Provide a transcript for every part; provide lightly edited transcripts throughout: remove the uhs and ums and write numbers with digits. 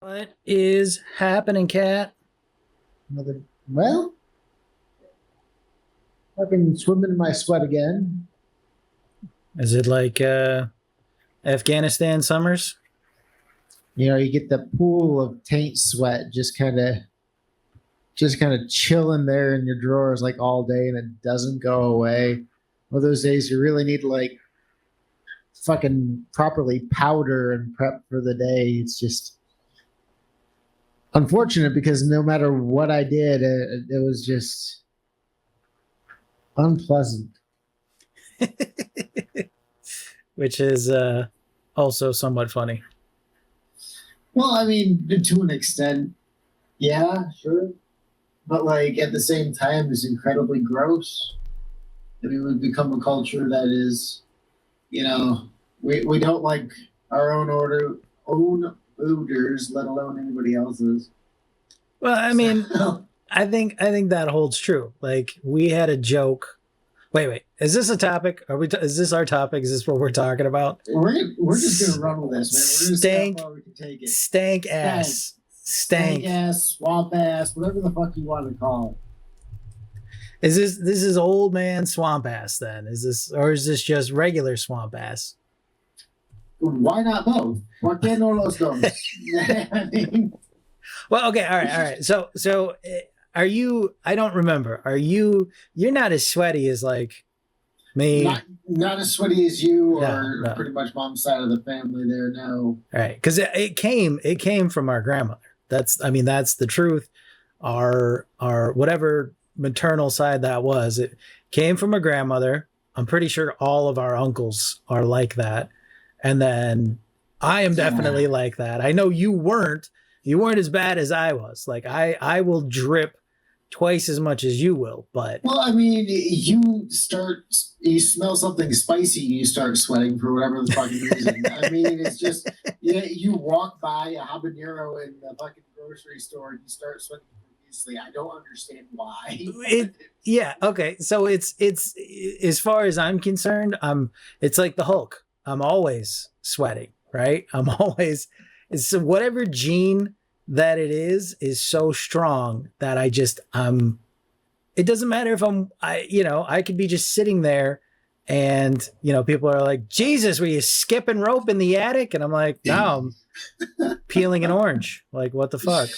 What is happening, Cat? Well, I've been swimming in my sweat again. Is it like Afghanistan summers? You get the pool of taint sweat just kind of chilling there in your drawers like all day, and it doesn't go away. One of those days you really need to like fucking properly powder and prep for the day. It's just unfortunate because no matter what I did, it was just unpleasant. Which is also somewhat funny. Well, I mean, to an extent, yeah, sure. But like at the same time, it's incredibly gross. I mean, we've become a culture that is, we don't like our own odors, let alone anybody else's. Well, I mean, So, I think that holds true. Like we had a joke. Wait. Is this a topic? Is this our topic? Is this what we're talking about? we're just gonna run with this, man. We're gonna see how Stank, far we can take it. stank ass, Stank stank. ass, swamp ass, whatever the fuck you want to call This is old man swamp ass then? Is this just regular swamp ass? it. Why not both? ¿Por qué no los dos? I mean, Well, okay, all right. So are you? I don't remember. Are you? You're not as sweaty as like me. not as sweaty as you No, or no. pretty much mom's side of the family there. No. All right, because it came from our grandmother. That's the truth. Our whatever maternal side that was, it came from a grandmother. I'm pretty sure all of our uncles are like that, and then I am definitely like that. I know you weren't. You weren't as bad as I was. Like I will drip twice as much as you will, but Well, I mean, you smell something spicy, you start sweating for whatever the fucking reason. I mean, it's just, you walk by a habanero in the fucking grocery store and you start sweating profusely. I don't understand why. yeah, okay. So it's as far as I'm concerned, it's like the Hulk. I'm always sweating, right? It's whatever gene that it is so strong that it doesn't matter if I could be just sitting there and people are like, Jesus, were you skipping rope in the attic? And I'm like, no, I'm peeling an orange. Like, what the fuck?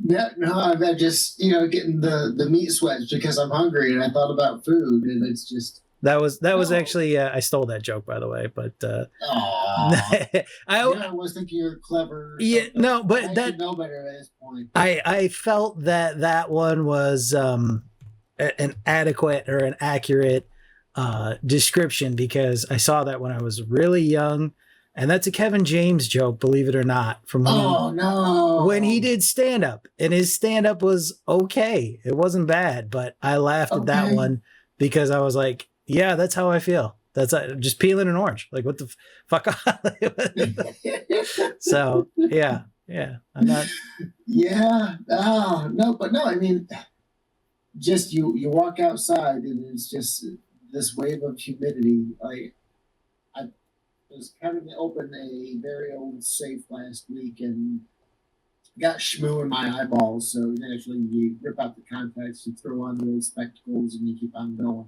Yeah, no, I'm just, getting the meat sweats because I'm hungry and I thought about food and it's just. That was No. actually I stole that joke, by the way, but Aw. I I was thinking you're clever. Or yeah, something. no, but I that should know better at this point. I felt that one was an adequate or an accurate description because I saw that when I was really young, and that's a Kevin James joke, believe it or not, from Oh no! when he did stand up, and his stand up was okay. It wasn't bad, but I laughed at that Okay. one because I was like, yeah, that's how I feel. That's just peeling an orange. Like, what the fuck? So yeah, I'm not. Yeah. Oh no, but no. I mean, just you walk outside and it's just this wave of humidity. Like I was having to open a very old safe last week and got shmoo in my eyeballs. So naturally, you rip out the contacts, you throw on those spectacles, and you keep on going.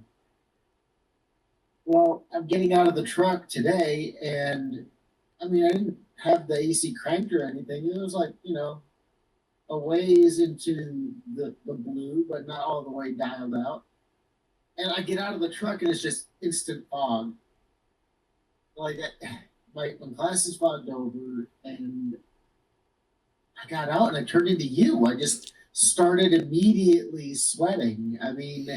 Well, I'm getting out of the truck today, and I mean, I didn't have the AC cranked or anything. It was like, a ways into the blue, but not all the way dialed out. And I get out of the truck, and it's just instant fog. Like, my glasses fogged over, and I got out, and I turned into you. I just started immediately sweating. I mean,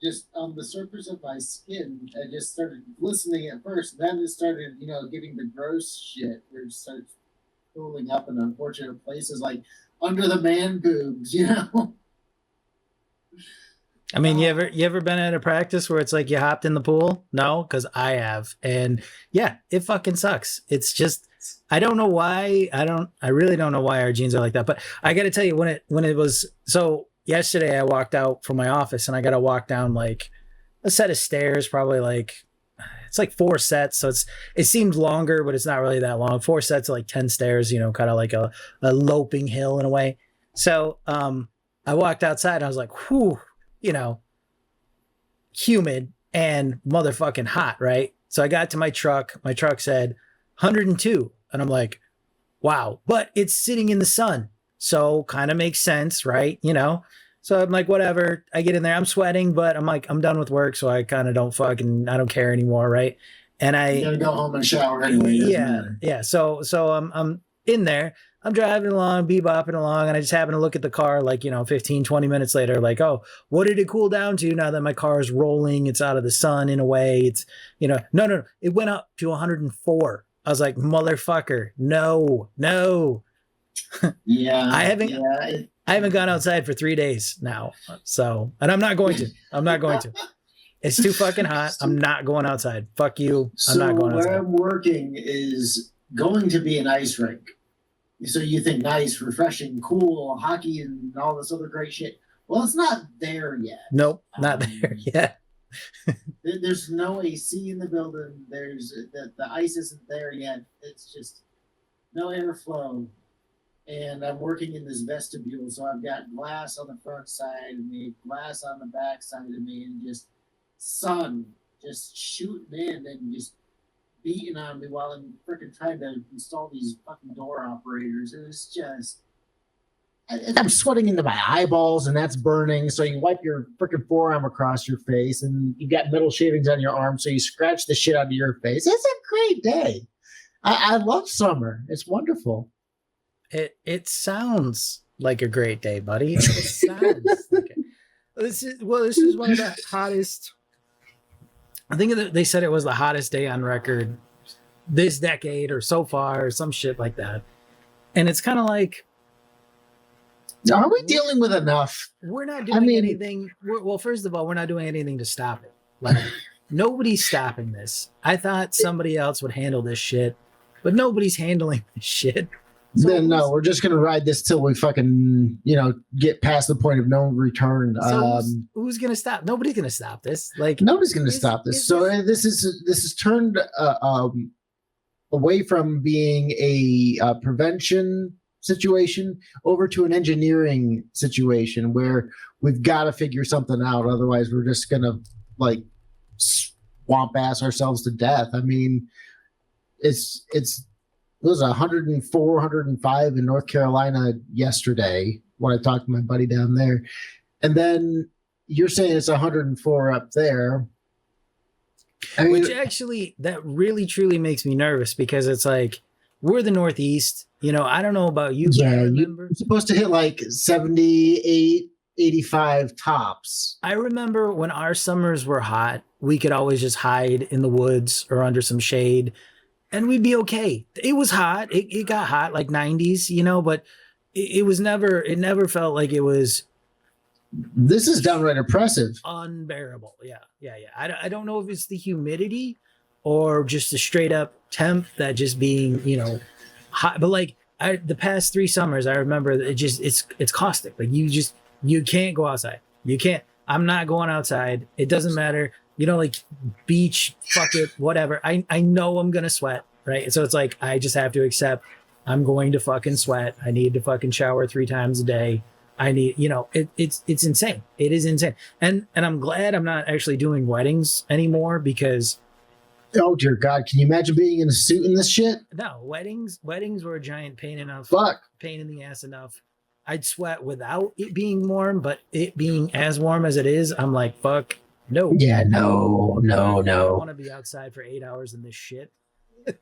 just on the surface of my skin, I just started glistening at first. Then it started, getting the gross shit where it starts pooling up in unfortunate places, like under the man boobs. I mean, you Oh, ever been at a practice where it's like you hopped in the pool? No, because I have, and yeah, it fucking sucks. It's just I don't know why. I really don't know why our genes are like that. But I got to tell you, when it was so yesterday, I walked out from my office and I got to walk down like a set of stairs, probably like it's like 4 sets. So it seems longer, but it's not really that long. 4 sets of like 10 stairs, you know, kind of like a loping hill in a way. So I walked outside and I was like, whew, you know, humid and motherfucking hot, right? So I got to my truck. My truck said 102. And I'm like, wow, but it's sitting in the sun. So kind of makes sense, right? You know? So I'm like, whatever. I get in there. I'm sweating, but I'm like, I'm done with work. So I kind of I don't care anymore, right? And You gotta go home and shower anyway. Yeah. So I'm in there. I'm driving along, bebopping along, and I just happen to look at the car like, you know, 15, 20 minutes later, like, oh, what did it cool down to now that my car is rolling? It's out of the sun in a way. It's, you know, no. It went up to 104. I was like, motherfucker, no. Yeah. I haven't gone outside for 3 days now. So, and I'm not going to. It's too fucking hot. I'm not going outside. Fuck you. I'm not going outside. Where I'm working is going to be an ice rink. So you think nice, refreshing, cool, hockey and all this other great shit. Well, it's not there yet. Nope, not there yet. There's no AC in the building. The ice isn't there yet. It's just no airflow. And I'm working in this vestibule, so I've got glass on the front side of me, glass on the back side of me, and just sun just shooting in and just beating on me while I'm freaking trying to install these fucking door operators. And it's just, I'm sweating into my eyeballs, and that's burning. So you wipe your freaking forearm across your face, and you got metal shavings on your arm, so you scratch the shit out of your face. It's a great day. I love summer. It's wonderful. It sounds like a great day, buddy. It sounds like it. This is one of the hottest. I think they said it was the hottest day on record this decade or so far, or some shit like that. And it's kind of like, are we dealing with enough? We're not doing anything. Well, first of all, we're not doing anything to stop it. Like, nobody's stopping this. I thought somebody else would handle this shit, but nobody's handling this shit. So then no, we're just gonna ride this till we fucking, you know, get past the point of no return. So who's gonna stop? Nobody's gonna stop this. Like, nobody's gonna stop this. So this is turned away from being a prevention situation over to an engineering situation where we've got to figure something out. Otherwise, we're just gonna like swamp ass ourselves to death. I mean, it was 104, 105 in North Carolina yesterday when I talked to my buddy down there. And then you're saying it's 104 up there. I mean, which actually, that really truly makes me nervous because it's like, we're the Northeast. You know, I don't know about you. Yeah, you're supposed to hit like 78, 85 tops. I remember when our summers were hot, we could always just hide in the woods or under some shade. And we'd be okay. It was hot. It got hot, like 90s, you know, but it never felt like it was. This is downright oppressive. Unbearable. Yeah. I don't know if it's the humidity or just the straight up temp that just being, you know, hot. But like the past 3 summers, I remember it's caustic. Like you can't go outside. You can't. I'm not going outside. It doesn't matter. You know, like beach, fuck it, whatever. I know I'm going to sweat, right? So it's like, I just have to accept I'm going to fucking sweat. I need to fucking shower 3 times a day. I need, you know, it's insane. It is insane. And I'm glad I'm not actually doing weddings anymore because. Oh dear God. Can you imagine being in a suit in this shit? No, weddings were a giant pain in the ass enough. I'd sweat without it being warm, but it being as warm as it is, I'm like, fuck. No. Yeah, no. I don't want to be outside for 8 hours in this shit.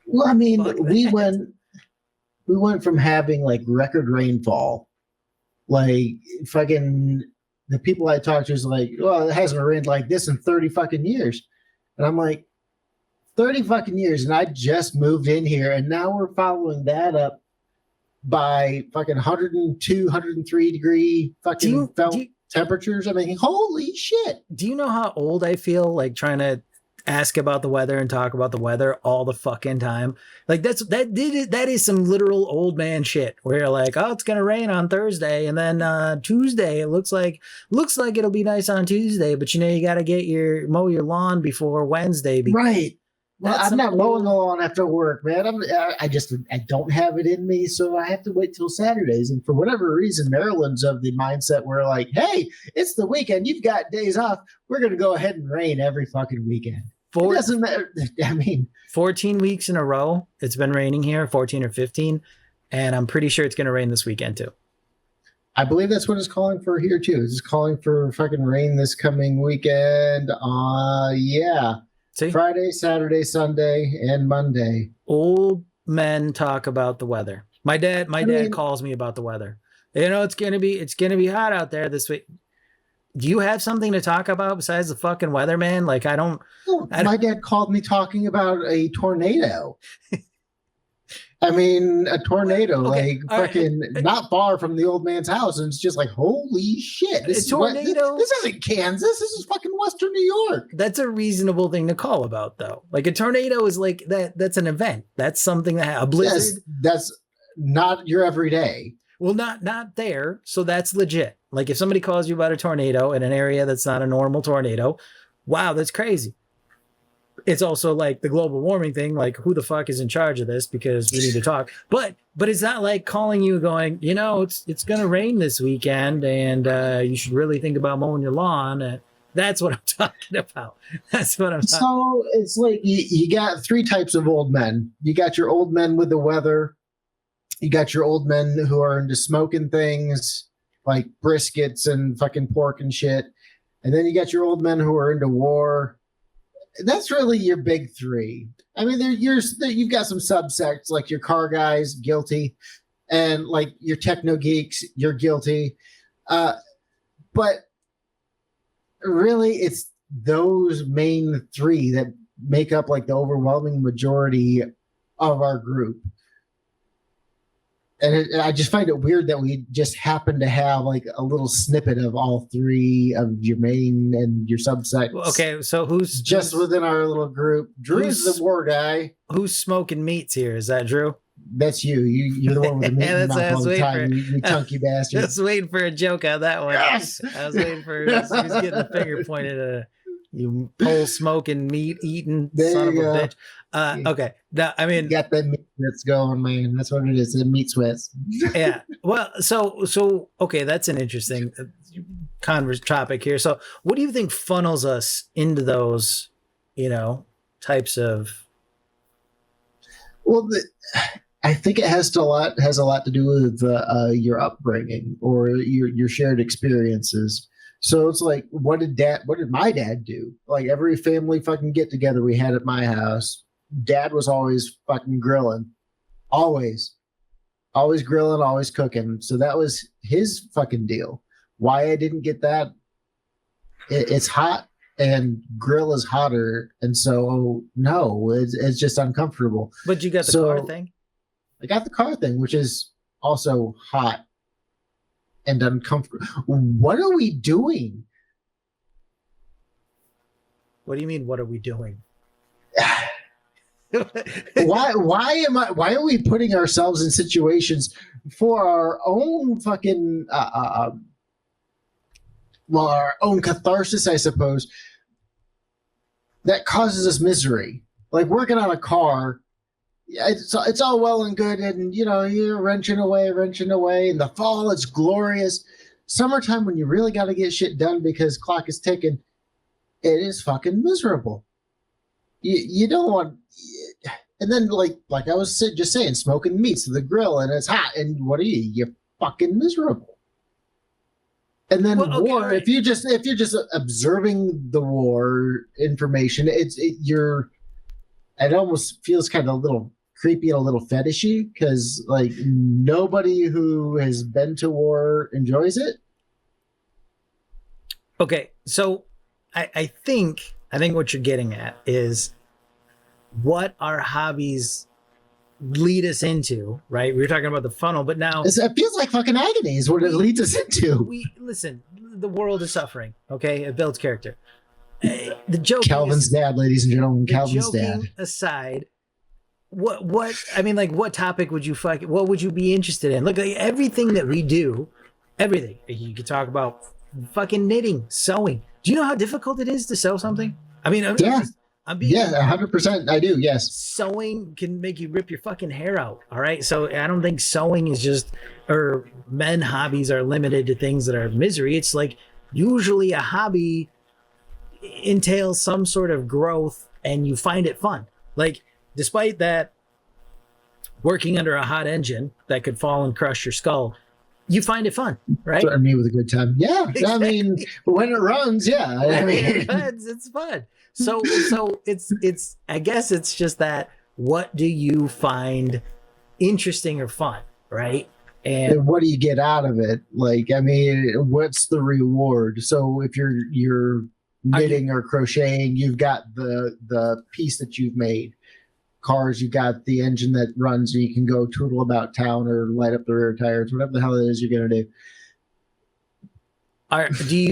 Well, I mean, we went from having like record rainfall, like fucking the people I talked to is like, well, it hasn't rained like this in 30 fucking years. And I'm like, 30 fucking years. And I just moved in here. And now we're following that up by fucking 102, 103 degree fucking temperatures. I mean, holy shit. Do you know how old I feel like trying to ask about the weather and talk about the weather all the fucking time? Like that is some literal old man shit where you're like, oh, it's gonna rain on Thursday, and then Tuesday it looks like it'll be nice on Tuesday, but you know you gotta mow your lawn before Wednesday. Right. Well, I'm not mowing the lawn after work, man. I don't have it in me, so I have to wait till Saturdays. And for whatever reason, Maryland's of the mindset where like, hey, it's the weekend, you've got days off. We're gonna go ahead and rain every fucking weekend. It doesn't matter. I mean, 14 weeks in a row, it's been raining here, 14 or 15, and I'm pretty sure it's gonna rain this weekend too. I believe that's what it's calling for here too. It's calling for fucking rain this coming weekend. Yeah. See? Friday, Saturday, Sunday, and Monday. Old men talk about the weather. My dad calls me about the weather. You know, it's gonna be hot out there this week. Do you have something to talk about besides the fucking weather, man? Like my dad called me talking about a tornado. I mean, a tornado, okay, like fucking not far from the old man's house, and it's just like, holy shit! This isn't Kansas. This is fucking Western New York. That's a reasonable thing to call about, though. Like a tornado is like that. That's an event. That's something that a blizzard. That's not your everyday. Well, not there. So that's legit. Like if somebody calls you about a tornado in an area that's not a normal tornado, wow, that's crazy. It's also like the global warming thing, like who the fuck is in charge of this, because we need to talk. But it's not like calling you going, you know, it's going to rain this weekend and you should really think about mowing your lawn. That's what I'm talking about. That's what I'm talking about. So it's like you got three types of old men. You got your old men with the weather. You got your old men who are into smoking things like briskets and fucking pork and shit. And then you got your old men who are into war. That's really your big three. I mean, you've got some subsects like your car guys, guilty, and like your techno geeks, you're guilty. But really, it's those main three that make up like the overwhelming majority of our group. And I just find it weird that we just happen to have like a little snippet of all three of your main and your subsects. Okay, so who's within our little group? Drew's the war guy. Who's smoking meats here? Is that Drew? That's you. You're the one with the meat in mouth all the time. You chunky bastard. Just waiting for a joke on that one. Yes! I was waiting for who's getting the finger pointed at you pole smoking, meat eating son of a bitch. Okay. Now, I mean, you got that meat sweats going, man. That's what it is. The meat sweats. Yeah. Well, so okay, that's an interesting topic here. So, what do you think funnels us into those, types of? Well, I think it has a lot to do with your upbringing or your shared experiences. So it's like, what did my dad do? Like every family fucking get together we had at my house, dad was always fucking grilling, always grilling, always cooking. So that was his fucking deal. Why I didn't get that? It's hot and grill is hotter, and so no, it's just uncomfortable. But you got the car thing. I got the car thing, which is also hot and uncomfortable. What are we doing? What do you mean? What are we doing? Why are we putting ourselves in situations for our own fucking our own catharsis, I suppose, that causes us misery? Like working on a car, it's all well and good, and you're wrenching away. In the fall, it's glorious. Summertime, when you really got to get shit done because clock is ticking, it is fucking miserable. You don't want, and then like I was just saying, smoking meats to the grill, and it's hot, and what are you? You're fucking miserable. And then war. Right. If you're just observing the war information, it almost feels kind of a little creepy and a little fetishy because like nobody who has been to war enjoys it. Okay, so I think what you're getting at is what our hobbies lead us into, right? We were talking about the funnel, but now it feels like fucking agony is what it leads us into. Listen, the world is suffering. Okay, it builds character. The joke. Calvin's dad, ladies and gentlemen. Calvin's dad. Aside, what I mean, like, what topic would you what would you be interested in? Look, like, everything that we do, everything you could talk about, fucking knitting, sewing. Do you know how difficult it is to sew something? I mean, I'm being Yeah, 100%. I do. Yes. sewing can make you rip your fucking hair out. All right. So I don't think sewing is just, or men hobbies are limited to things that are misery. It's like usually a hobby entails some sort of growth and you find it fun. Like, despite that, working under a hot engine that could fall and crush your skull, you find it fun, right? Threaten me with a good time. Yeah. Exactly. I mean, when it runs, yeah. I mean, it's fun. So it's I guess it's just that, what do you find interesting or fun, right? And what do you get out of it? Like, I mean, what's the reward? So if you're knitting or crocheting, you've got the piece that you've made. Cars, you got the engine that runs and you can go tootle about town or light up the rear tires, whatever the hell it is you're gonna do.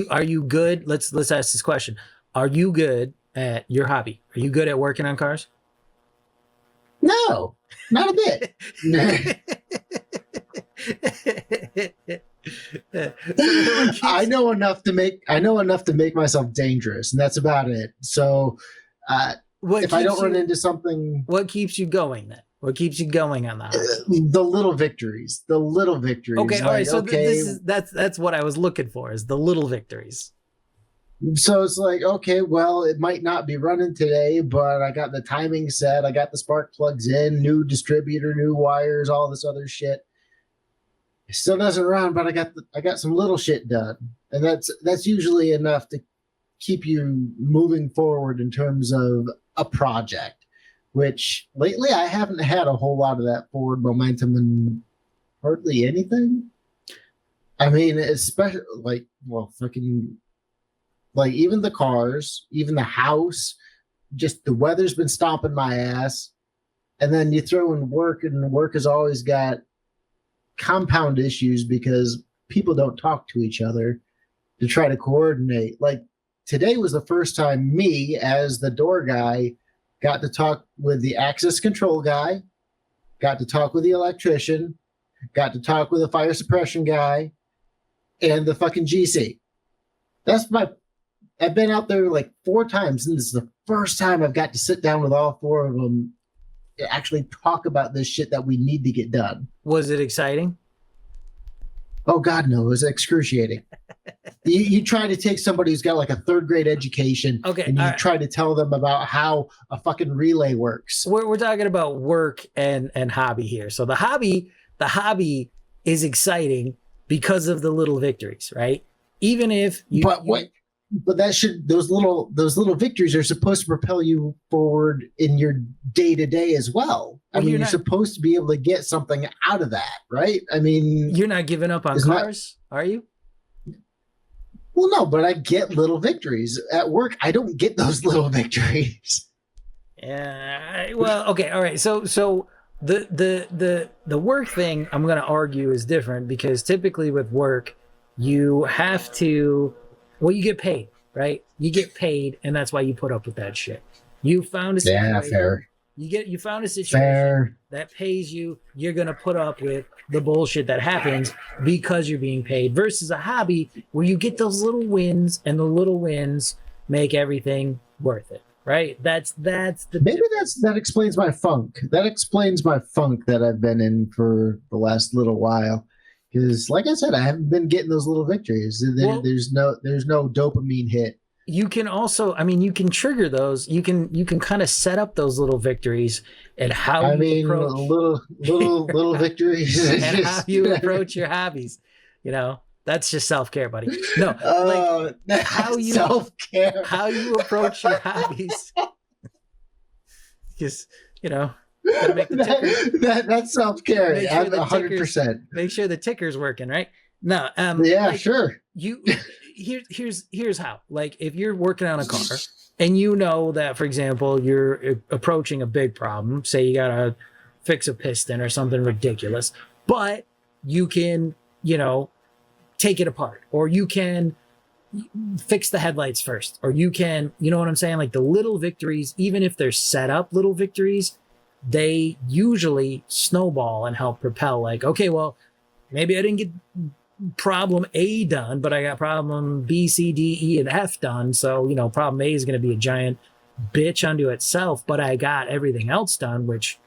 Are you good? Let's ask this question. Are you good at your hobby? Are you good at working on cars? No, not a bit. I know enough to make myself dangerous, and that's about it. So if I don't run into something, what keeps you going then? What keeps you going on that? The little victories. Okay, all right. So that's what I was looking for, is the little victories. So it's like, okay, well, it might not be running today, but I got the timing set, I got the spark plugs in, new distributor, new wires, all this other shit. It still doesn't run, but I got some little shit done, and that's usually enough to keep you moving forward in terms of a project. Which lately I haven't had a whole lot of that forward momentum in hardly anything. I mean, especially like even the cars, even the house, just the weather's been stomping my ass. And then you throw in work, and work has always got compound issues because people don't talk to each other to try to coordinate. Like today was the first time me, as the door guy, got to talk with the access control guy, got to talk with the electrician, got to talk with the fire suppression guy, and the fucking GC. I've been out there like 4 times, and this is the first time I've got to sit down with all 4 of them to actually talk about this shit that we need to get done. Was it exciting? Oh God, no! It was excruciating. you try to take somebody who's got like a 3rd grade education, okay, and you try to tell them about how a fucking relay works. We're talking about work and hobby here. So the hobby is exciting because of the little victories, right? Even if you, but those little victories are supposed to propel you forward in your day to day as well. I mean, you're supposed to be able to get something out of that, right? I mean, you're not giving up on cars, are you? Well, no, but I get little victories at work. I don't get those little victories. Yeah. Well, okay. All right. So the work thing, I'm going to argue, is different, because typically with work, you have to, well, you get paid, right? You get paid, and that's why you put up with that shit. You found a situation. Yeah, fair. You found a situation that pays you. You're gonna put up with the bullshit that happens because you're being paid. Versus a hobby where you get those little wins, and the little wins make everything worth it, right? That explains my funk. That explains my funk that I've been in for the last little while. Because, like I said, I haven't been getting those little victories. There's no dopamine hit. You can also, I mean, you can trigger those. You can kind of set up those little victories and how little victories and how you approach your hobbies. You know, that's just self-care, buddy. No, like how you self-care, how you approach your hobbies. Because, you know, gotta make the ticker. That's self-care. I'm 100%. Make sure the ticker's working, right? No, sure. Here's how. Like, if you're working on a car and you know that, for example, you're approaching a big problem, say you gotta fix a piston or something ridiculous, but you can, you know, take it apart, or you can fix the headlights first, or you can, you know what I'm saying? Like, the little victories, even if they're set up little victories, they usually snowball and help propel. Like, okay, well, maybe I didn't get problem A done, but I got problem B, C, D, E, and F done. So, you know, problem A is going to be a giant bitch unto itself, but I got everything else done, which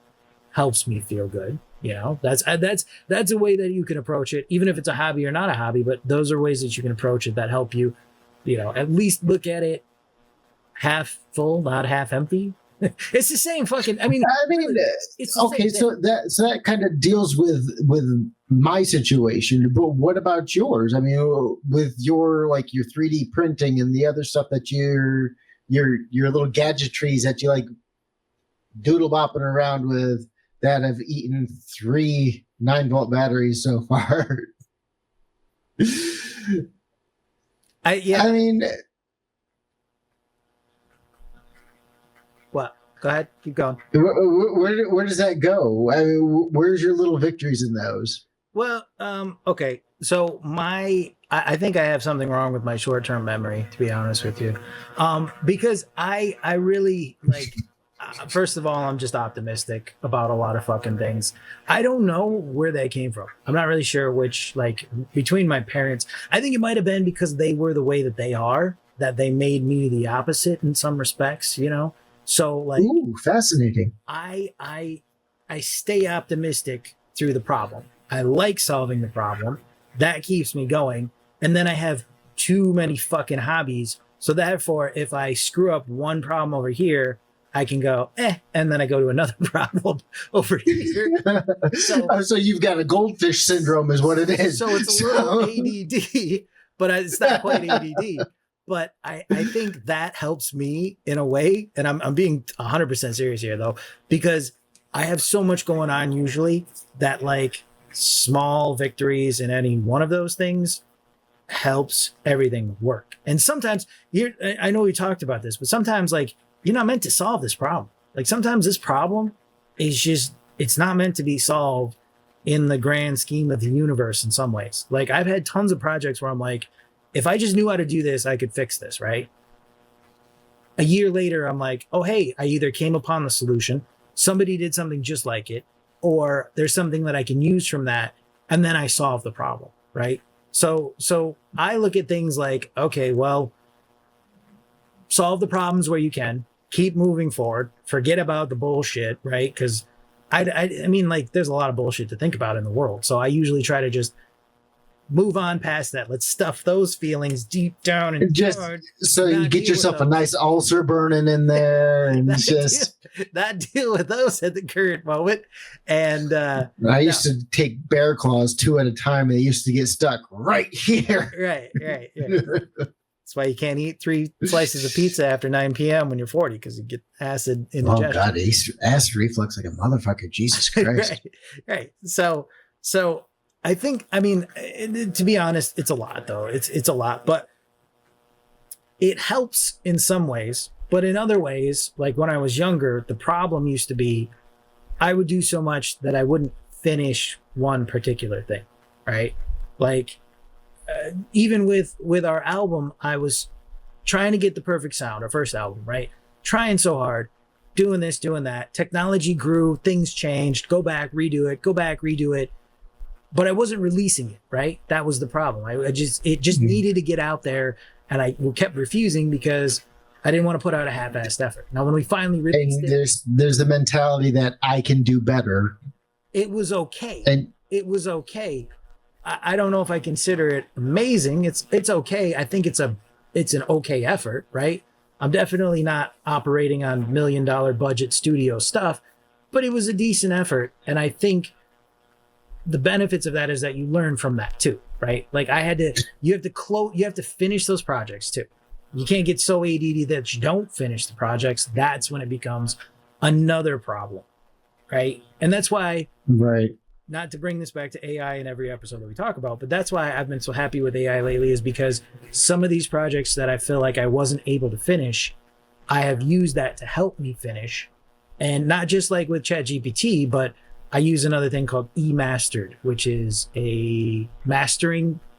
helps me feel good. You know, that's a way that you can approach it, even if it's a hobby or not a hobby. But those are ways that you can approach it that help you, you know, at least look at it half full, not half empty. It's the same fucking. I mean, it's okay. So that kind of deals with my situation. But what about yours? I mean, with your like your 3D printing and the other stuff that your little gadgetries that you like doodle bopping around with that have eaten 3 9-volt batteries so far. I mean, what? Go ahead, keep going. Where does that go? I mean, where's your little victories in those? Well, okay. So I think I have something wrong with my short-term memory, to be honest with you, because I really like. First of all, I'm just optimistic about a lot of fucking things. I don't know where they came from. I'm not really sure which, like, between my parents. I think it might have been because they were the way that they are, that they made me the opposite in some respects, you know? So, like, ooh, fascinating. I stay optimistic through the problem. I like solving the problem. That keeps me going. And then I have too many fucking hobbies. So therefore, if I screw up one problem over here, I can go, and then I go to another problem over here. So you've got a goldfish syndrome is what it is. So it's a little ADD, but it's not quite ADD. But I think that helps me in a way. And I'm being 100% serious here, though, because I have so much going on usually that like small victories in any one of those things helps everything work. And sometimes I know we talked about this, but sometimes like, you're not meant to solve this problem. Like sometimes this problem is just, it's not meant to be solved in the grand scheme of the universe in some ways. Like I've had tons of projects where I'm like, if I just knew how to do this, I could fix this, right? A year later, I'm like, oh, hey, I either came upon the solution, somebody did something just like it, or there's something that I can use from that. And then I solve the problem, right? So I look at things like, okay, well, solve the problems where you can. Keep moving forward. Forget about the bullshit, right? Because I mean, like, there's a lot of bullshit to think about in the world. So I usually try to just move on past that. Let's stuff those feelings deep down and just so you get yourself a nice ulcer burning in there, and not deal with those at the current moment. And I used to take bear claws 2 at a time, and they used to get stuck right here. Right. That's why you can't eat 3 slices of pizza after 9 p.m. when you're 40, because you get acid indigestion. Oh God, acid reflux like a motherfucker. Jesus Christ. Right. So I think, I mean, to be honest, it's a lot though. It's a lot, but it helps in some ways. But in other ways, like when I was younger, the problem used to be I would do so much that I wouldn't finish one particular thing, right? Like, even with our album, I was trying to get the perfect sound, our first album, right? Trying so hard, doing this, doing that. Technology grew, things changed, go back, redo it. But I wasn't releasing it, right? That was the problem. It just needed to get out there, and I kept refusing because I didn't want to put out a half-assed effort. Now, when we finally released it, there's the mentality that I can do better. It was okay. And it was okay. I don't know if I consider it amazing. It's okay. I think it's an okay effort, right? I'm definitely not operating on $1 million budget studio stuff, but it was a decent effort. And I think the benefits of that is that you learn from that too, right? Like you have to finish those projects too. You can't get so ADD that you don't finish the projects. That's when it becomes another problem, right? And that's why, right. Not to bring this back to AI in every episode that we talk about, but that's why I've been so happy with AI lately, is because some of these projects that I feel like I wasn't able to finish, I have used that to help me finish. And not just like with ChatGPT, but I use another thing called eMastered, which is a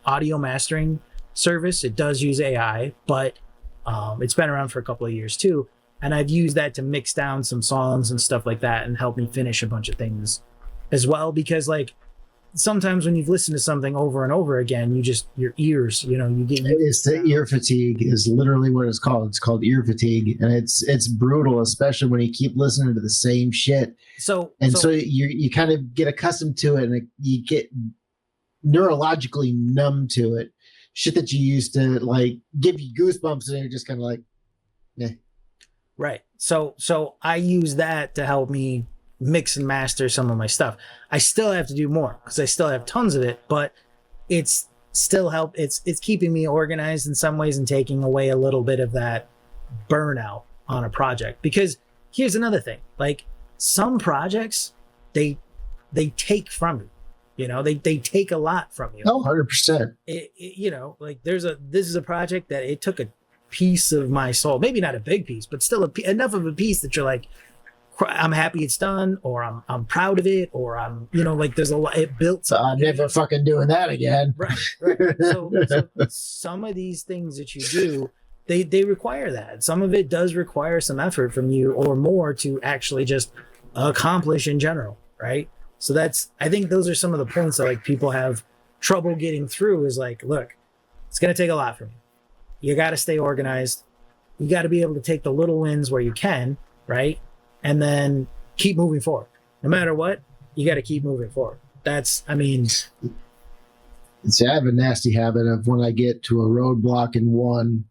audio mastering service. It does use AI, but it's been around for a couple of years too. And I've used that to mix down some songs and stuff like that and help me finish a bunch of things as well, because like sometimes when you've listened to something over and over again, your ears, you get. It's the ear fatigue is literally what it's called. It's called ear fatigue, and it's brutal, especially when you keep listening to the same shit. So you kind of get accustomed to it, and you get neurologically numb to it. Shit that you used to like give you goosebumps, and you're just kind of like, eh. Right. So I use that to help me mix and master some of my stuff. I still have to do more because I still have tons of it, but it's still it's keeping me organized in some ways and taking away a little bit of that burnout on a project. Because here's another thing, like some projects, they take from you, they take a lot from you. 100%. Like this is a project that it took a piece of my soul, maybe not a big piece, but still enough of a piece that you're like, I'm happy it's done, or I'm proud of it, or I'm, like there's a lot, it built something. I'm never fucking doing that again. Right. So some of these things that you do, they require that. Some of it does require some effort from you or more to actually just accomplish in general. Right. So I think those are some of the points that like people have trouble getting through is like, look, it's going to take a lot from you. You got to stay organized. You got to be able to take the little wins where you can. Right. And then keep moving forward. No matter what, you got to keep moving forward. I have a nasty habit of when I get to a roadblock in one,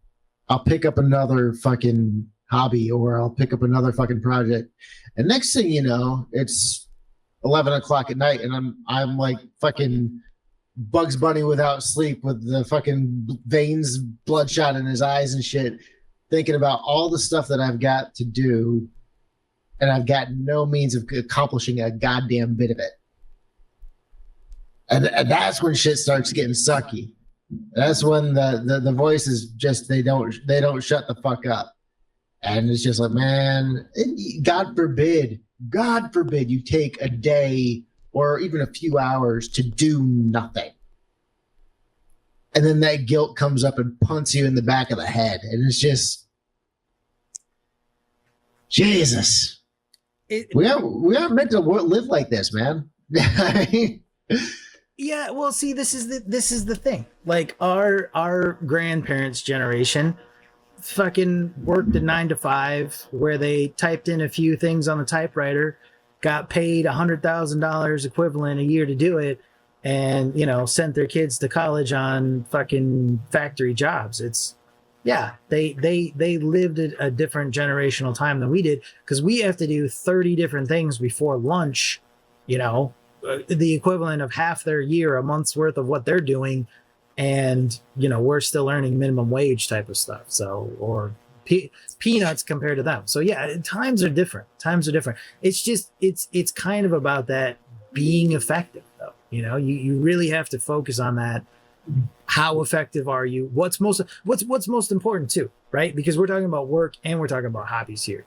I'll pick up another fucking hobby or I'll pick up another fucking project. And next thing you know, it's 11 o'clock at night and I'm like fucking Bugs Bunny without sleep with the fucking veins bloodshot in his eyes and shit, thinking about all the stuff that I've got to do. And I've got no means of accomplishing a goddamn bit of it. And that's when shit starts getting sucky. That's when the voices just they don't shut the fuck up. And it's just like, man, God forbid you take a day or even a few hours to do nothing. And then that guilt comes up and punts you in the back of the head. And it's just, Jesus. We aren't meant to live like this, man. Yeah, well, see, this is the thing. Like our grandparents' generation fucking worked a 9 to 5 where they typed in a few things on the typewriter, got paid $100,000 equivalent a year to do it, and sent their kids to college on fucking factory jobs. They lived a different generational time than we did because we have to do 30 different things before lunch, the equivalent of half their year, a month's worth of what they're doing. And, we're still earning minimum wage type of stuff. So, or peanuts compared to them. So yeah, times are different. It's just, it's kind of about that being effective though. You really have to focus on that. How effective are you? What's most important too, right? Because we're talking about work and we're talking about hobbies here.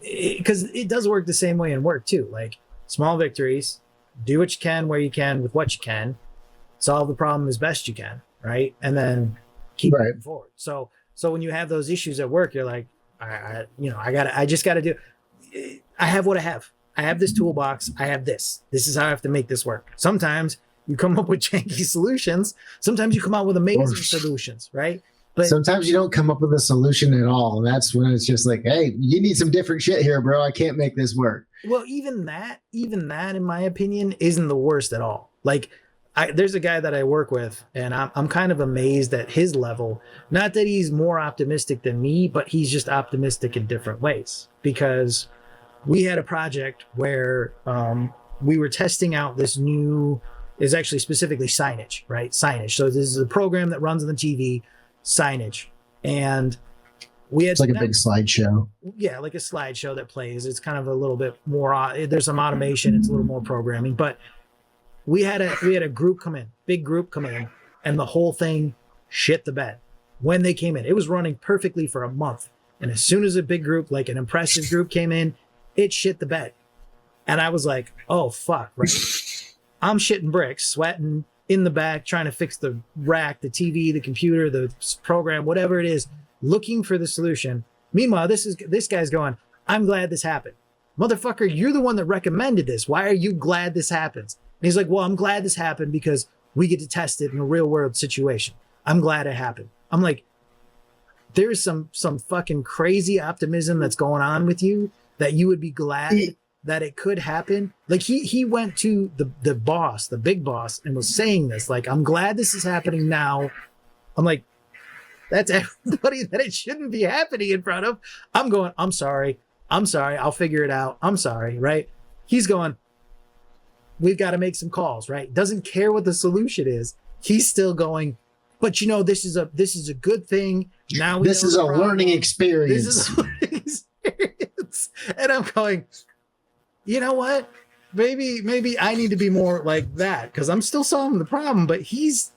Because it does work the same way in work too. Like small victories, do what you can, where you can, with what you can, solve the problem as best you can, right? And then keep moving forward. So when you have those issues at work, you're like, I just gotta do. I have what I have. I have this toolbox. I have this. This is how I have to make this work. Sometimes you come up with janky solutions. Sometimes you come out with amazing solutions, right? But sometimes you don't come up with a solution at all. And that's when it's just like, hey, you need some different shit here, bro. I can't make this work. Well, even that, in my opinion, isn't the worst at all. Like, there's a guy that I work with, and I'm kind of amazed at his level. Not that he's more optimistic than me, but he's just optimistic in different ways. Because we had a project where we were testing out this new, is actually specifically signage, right? Signage. So this is a program that runs on the TV, signage. And we had, it's like a big slideshow. Yeah, like a slideshow that plays. It's kind of a little bit more, there's some automation, it's a little more programming. But we had a group come in, big group come in, and the whole thing shit the bed when they came in. It was running perfectly for a month. And as soon as a big group, like an impressive group came in, it shit the bed. And I was like, oh, fuck, right? I'm shitting bricks, sweating in the back, trying to fix the rack, the TV, the computer, the program, whatever it is, looking for the solution. Meanwhile, this guy's going, I'm glad this happened. Motherfucker, you're the one that recommended this. Why are you glad this happens? he's like, well, I'm glad this happened because we get to test it in a real world situation. I'm glad it happened. I'm like, there's some fucking crazy optimism that's going on with you that you would be glad that it could happen. Like he went to the boss, the big boss, and was saying this, like, I'm glad this is happening now. I'm like, that's everybody that it shouldn't be happening in front of. I'm going, I'm sorry. I'll figure it out. I'm sorry. Right. He's going, we've got to make some calls, right? Doesn't care what the solution is. He's still going, but you know, this is a good thing. Now this is a learning experience. This is a learning experience. And I'm going, you know what? Maybe I need to be more like that because I'm still solving the problem, but he's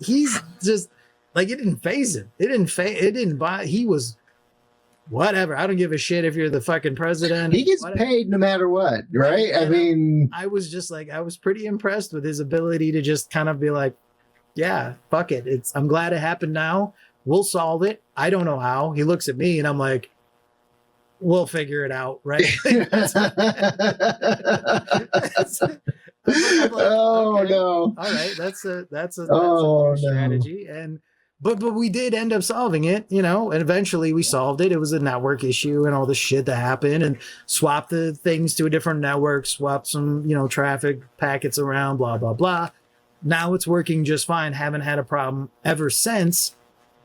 just like, it didn't faze him. It didn't buy. He was whatever. I don't give a shit if you're the fucking president. He gets paid no matter what, right? I mean, I was just like, I was pretty impressed with his ability to just kind of be like, yeah, fuck it. I'm glad it happened now. We'll solve it. I don't know how. He looks at me and I'm like, we'll figure it out, right? Oh okay. no. All right. That's a strategy. And but we did end up solving it, you know, and eventually we solved it. It was a network issue and all the shit that happened, and swapped the things to a different network, swapped some, you know, traffic packets around, blah, blah, blah. Now it's working just fine. Haven't had a problem ever since.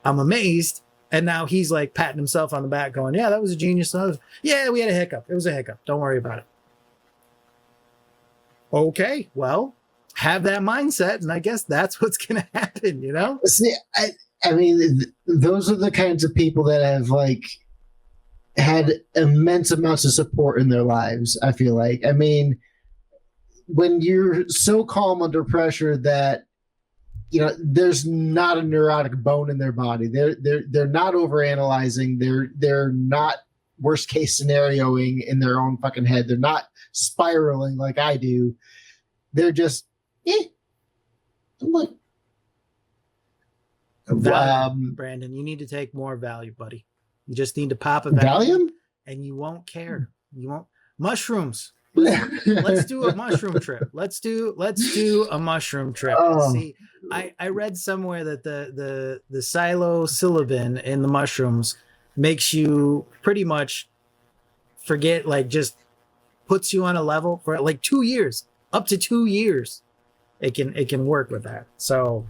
I'm amazed. And now he's like patting himself on the back going, yeah, that was a genius. Yeah, we had a hiccup. It was a hiccup. Don't worry about it. Okay, well, have that mindset. And I guess that's what's going to happen, you know? See, I mean, those are the kinds of people that have like had immense amounts of support in their lives, I feel like. I mean, when you're so calm under pressure that, you know, there's not a neurotic bone in their body. They're not overanalyzing. They're not worst case scenarioing in their own fucking head. They're not spiraling like I do. They're just, I'm like, Brandon, you need to take more value, buddy. You just need to pop a Valium, and you won't care. You won't. Mushrooms. Let's do a mushroom trip. Let's do a mushroom trip. See, I read somewhere that the psilocybin in the mushrooms makes you pretty much forget, like, just puts you on a level for like 2 years, up to 2 years. It can work with that. So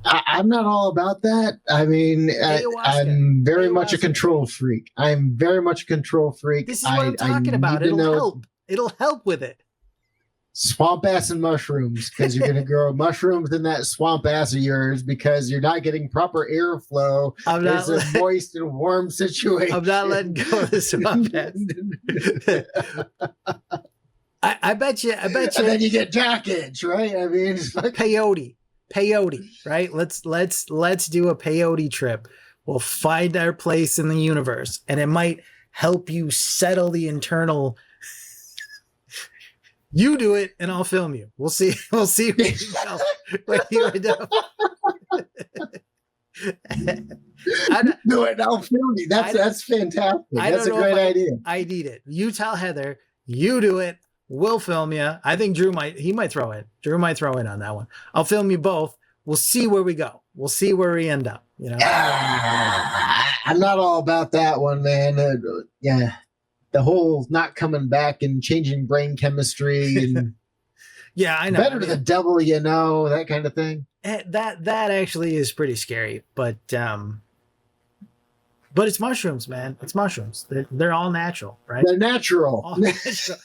I'm not all about that. I mean, I'm very much a control freak. I'm very much a control freak. This is what I'm talking about. It'll help. It'll help with it. Swamp ass and mushrooms, because you're going to grow mushrooms in that swamp ass of yours because you're not getting proper airflow. It's a moist and warm situation. I'm not letting go of the swamp ass. I bet you. And then you get jack itch, right? I mean, it's like peyote, right? Let's do a peyote trip. We'll find our place in the universe, and it might help you settle the internal. You do it, and I'll film you. We'll see. We'll see where you end up. Do it. I'll film you. That's fantastic. That's a great idea. I need it. You tell Heather. You do it. We'll film you. I think Drew might throw in. Drew might throw in on that one. I'll film you both. We'll see where we go. We'll see where we end up. You know. I'm not all about that one, man. Yeah. The whole not coming back and changing brain chemistry and yeah, I know. Better to the devil, you know, that kind of thing. That actually is pretty scary, but it's mushrooms, man. It's mushrooms. They're all natural, right? They're natural. All natural.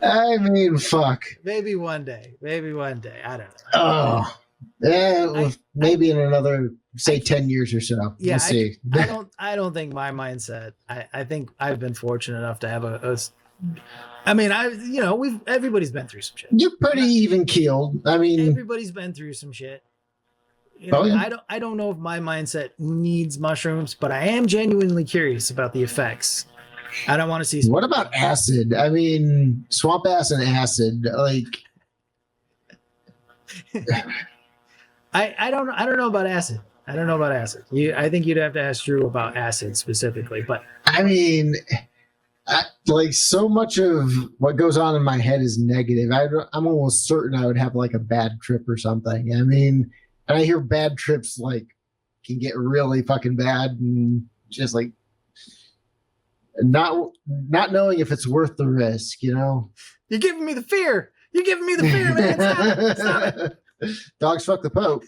I mean, fuck. Maybe one day. I don't know. Oh. Yeah, maybe in another, say, 10 years or so. Yeah, we'll see. I don't think my mindset. I think I've been fortunate enough to have everybody's been through some shit. You're pretty even keeled. I mean, everybody's been through some shit. You know, yeah. I don't know if my mindset needs mushrooms, but I am genuinely curious about the effects. I don't want to see. What about acid? I mean, swamp ass and acid, like. I don't know about acid. I don't know about acid. I think you'd have to ask Drew about acid specifically, but I mean, Like so much of what goes on in my head is negative. I'm almost certain I would have like a bad trip or something. I mean, and I hear bad trips like can get really fucking bad, and just like not knowing if it's worth the risk. You know, You're giving me the fear. You're giving me the fear, man. Stop it. Stop it. Dogs fuck the Pope.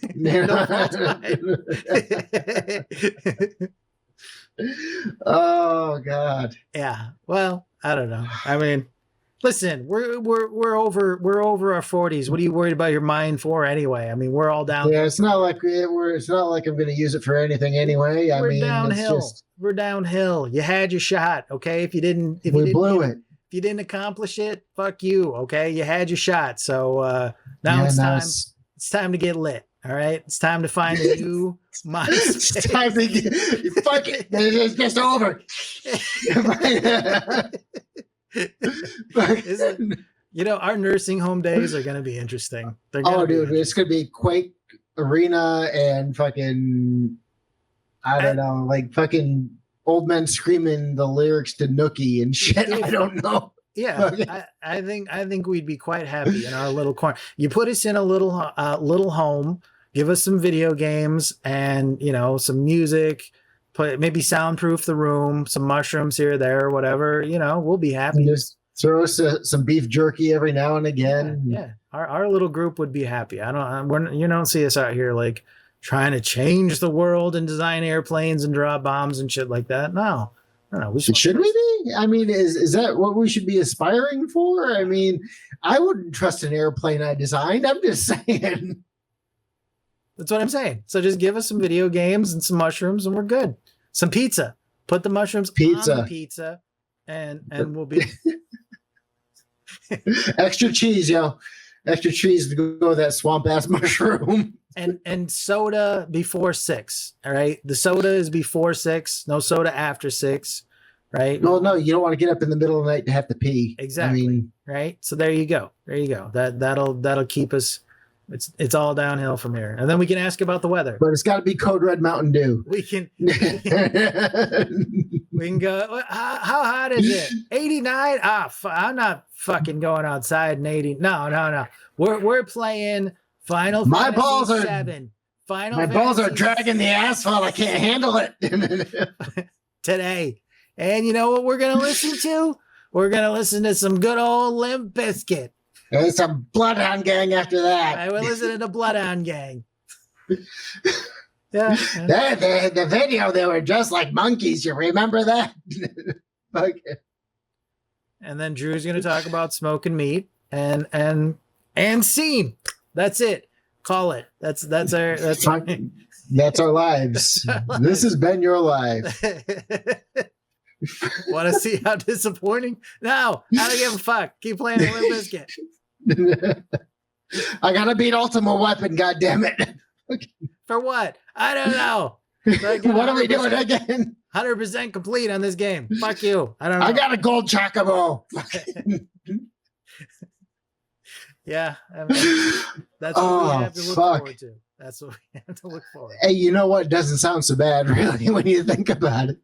Oh God. Yeah. Well, I don't know. I mean, listen, we're over our 40s. What are you worried about your mind for anyway? I mean, we're all down. Yeah, it's not like it's not like I'm going to use it for anything anyway. I mean, downhill. it's just, we're downhill. You had your shot, okay? If you didn't blew it. If you didn't accomplish it, fuck you, okay? You had your shot. So now it's time to get lit. All right, it's time to find a new MySpace. It's time to get, fuck it. It's just over. You know, our nursing home days are going to be interesting. Dude, it's going to be Quake Arena and fucking, I don't know, like fucking old men screaming the lyrics to Nookie and shit. I don't know. Yeah, I think we'd be quite happy in our little corner. You put us in a little home, give us some video games and, you know, some music, maybe soundproof the room, some mushrooms here or there, whatever, you know, we'll be happy. Just throw us some beef jerky every now and again. Yeah. Our little group would be happy. You don't see us out here like trying to change the world and design airplanes and drop bombs and shit like that. No. Should we be? I mean, is that what we should be aspiring for? I mean, I wouldn't trust an airplane I designed. I'm just saying. That's what I'm saying. So just give us some video games and some mushrooms and we're good. Some pizza. Put the mushrooms on the pizza and we'll be extra cheese, yo. Extra cheese to go with that swamp ass mushroom. And soda before 6. All right. The soda is before 6. No soda after 6. Right. Well, no, you don't want to get up in the middle of the night to have to pee. Exactly. I mean, right. So there you go. That'll keep us. It's all downhill from here. And then we can ask about the weather. But it's got to be Code Red Mountain Dew. We can go. How hot is it? 89. I'm not fucking going outside in 80. No. We're playing Final Fantasy balls are 7. My balls are dragging the asphalt. I can't handle it today. And you know what we're gonna listen to? We're gonna listen to some good old Limp Bizkit. There's some Bloodhound Gang after that. I will listen to the Bloodhound Gang. Yeah. The video, they were just like monkeys. You remember that? Okay. And then Drew's going to talk about smoking meat and scene. That's it. Call it. That's our lives. This has been your life. Want to see how disappointing? No, I don't give a fuck. Keep playing the Limp Bizkit. I gotta beat Ultimate Weapon, goddammit. For what? I don't know. What are we doing again? 100% complete on this game. Fuck you. I don't know. I got a gold chocobo. Yeah. I mean, that's what we have to look forward to. That's what we have to look forward to. Hey, you know what? Doesn't sound so bad, really, when you think about it.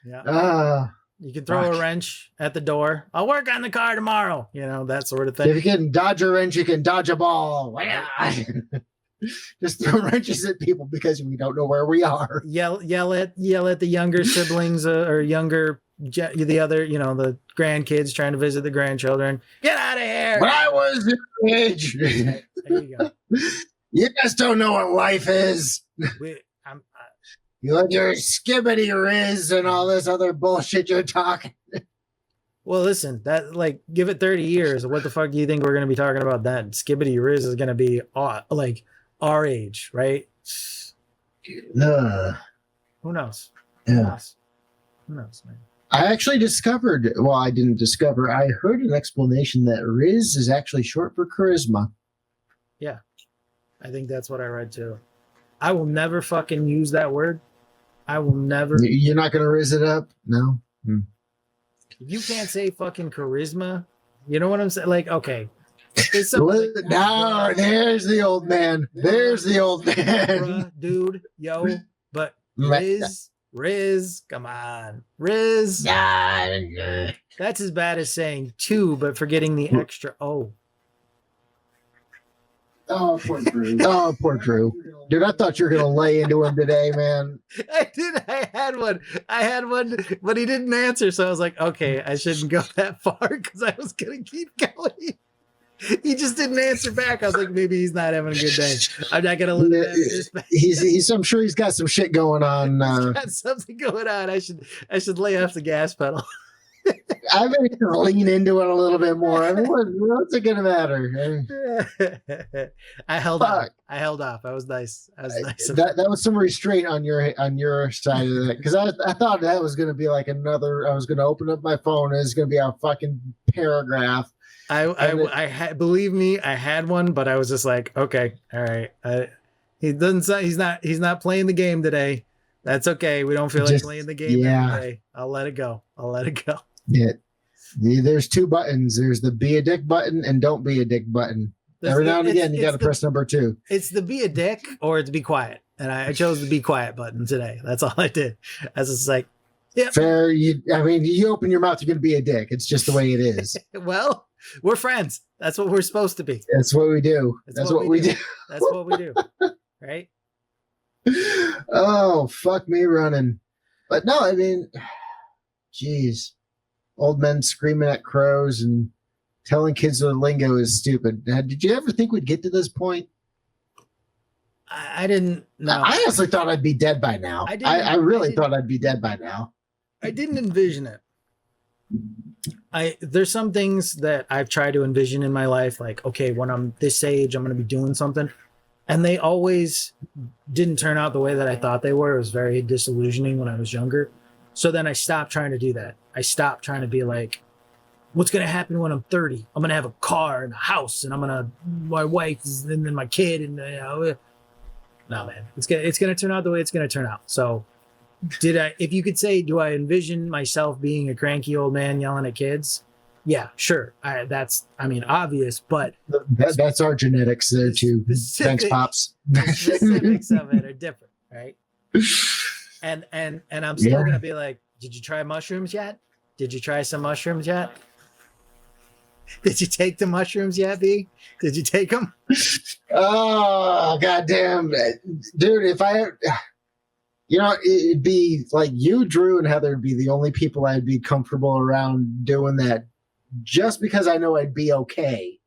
Yeah. You can throw a wrench at the door. I'll work on the car tomorrow. You know, that sort of thing. If you can dodge a wrench, you can dodge a ball. Just throw wrenches at people because we don't know where we are. Yell at the younger siblings or the other, you know, the grandkids trying to visit the grandchildren. Get out of here. When I was your age. There you go. You guys don't know what life is. You have your skibbity riz and all this other bullshit you're talking. Well, listen, that like give it 30 years. What the fuck do you think we're going to be talking about then? Skibbity riz is going to be like our age, right? Who knows? Yeah. Who knows, man? I actually discovered, well, I didn't discover, I heard an explanation that riz is actually short for charisma. Yeah. I think that's what I read too. I will never fucking use that word. I will never. You're not going to riz it up? No? If you can't say fucking charisma, you know what I'm saying? Like, okay. Now, there's the old man. There's the old man. Dude, yo. But riz, Riz, come on. Riz. Yeah. That's as bad as saying two, but forgetting the extra O. Oh, poor Drew. Oh, poor Drew. Dude, I thought you were going to lay into him today, man. I did. I had one, but he didn't answer. So I was like, okay, I shouldn't go that far because I was going to keep going. He just didn't answer back. I was like, maybe he's not having a good day. I'm not going to let him. I'm sure he's got some shit going on. He's got something going on. I should lay off the gas pedal. I mean, lean into it a little bit more. I mean, what's it gonna matter? I held off. I was nice. That was some restraint on your side of that, because I thought that was gonna be like another. I was gonna open up my phone and it's gonna be a fucking paragraph. Believe me, I had one, but I was just like, okay, all right. He's not playing the game today. That's okay. We don't feel like playing the game today. I'll let it go. Yeah. There's two buttons. There's the be a dick button and don't be a dick button. Every now and again, you got to press number 2. It's the be a dick or it's be quiet. And I chose the be quiet button today. That's all I did. I was just like, yeah. Fair. You open your mouth, you're going to be a dick. It's just the way it is. Well, we're friends. That's what we're supposed to be. That's what we do. That's what we do. That's what we do. Right? Oh, fuck me running. But no, I mean, geez. Old men screaming at crows and telling kids the lingo is stupid. Did you ever think we'd get to this point? I didn't know. I honestly thought I'd be dead by now. I really thought I'd be dead by now. I didn't envision it. There's some things that I've tried to envision in my life, like, okay, when I'm this age, I'm going to be doing something. And they always didn't turn out the way that I thought they were. It was very disillusioning when I was younger. So then I stopped trying to do that. I stopped trying to be like, what's going to happen when I'm 30? I'm going to have a car and a house and my wife and then my kid. And, no, man, it's going to turn out the way it's going to turn out. So if you could say, do I envision myself being a cranky old man yelling at kids? Yeah, sure. That's obvious, but that's our genetics there too. Thanks, Pops. The specifics of it are different, right? And I'm still going to be like, did you try mushrooms yet? Did you try some mushrooms yet? Did you take the mushrooms yet, B? Did you take them? Oh, goddamn. Dude, if it'd be like you, Drew, and Heather would be the only people I'd be comfortable around doing that, just because I know I'd be okay.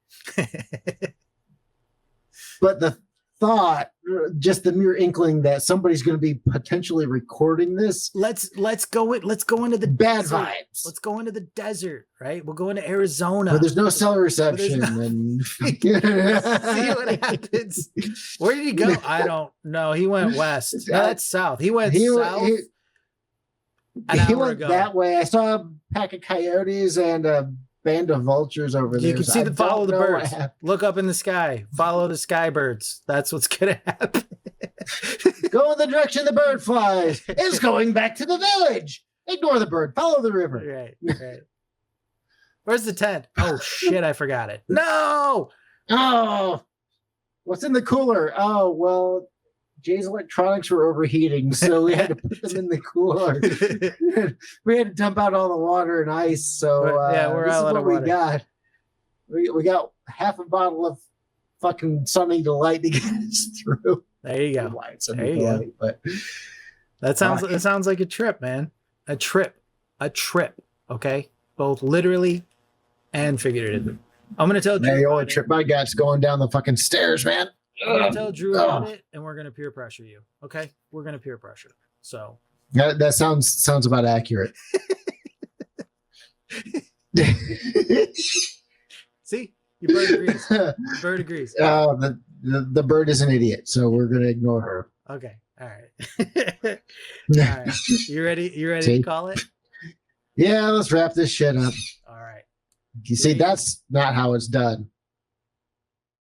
But the thought, just the mere inkling that somebody's going to be potentially recording this. Let's go into the bad desert. Vibes. Let's go into the desert, right? We'll go into Arizona. Where there's no cell reception. And see what happens. Where did he go? I don't know. He went west. No, that's south. He went south. He went that way. I saw a pack of coyotes and a band of vultures over there. You can see follow the birds. Look up in the sky. Follow the sky birds. That's what's gonna happen. Go in the direction the bird flies. It's going back to the village. Ignore the bird. Follow the river. Right. Where's the tent? Oh shit! I forgot it. No. Oh, what's in the cooler? Oh well, Jay's electronics were overheating, so we had to put them in the cooler. We had to dump out all the water and ice. So we're this out is of what water. We got. We got half a bottle of fucking Sunny Delight to get us through. There you go. There you go. But that sounds like a trip, man. A trip. Okay, both literally and figuratively. I'm gonna tell Drew. The only trip I got's going down the fucking stairs, man. I'm gonna tell Drew about it, and we're gonna peer pressure you. Okay, we're gonna peer pressure. So that sounds about accurate. See, your bird agrees. The bird is an idiot, so we're gonna ignore her. Okay, all right. All right. You ready to call it? Yeah, let's wrap this shit up. All right. You see, that's not how it's done.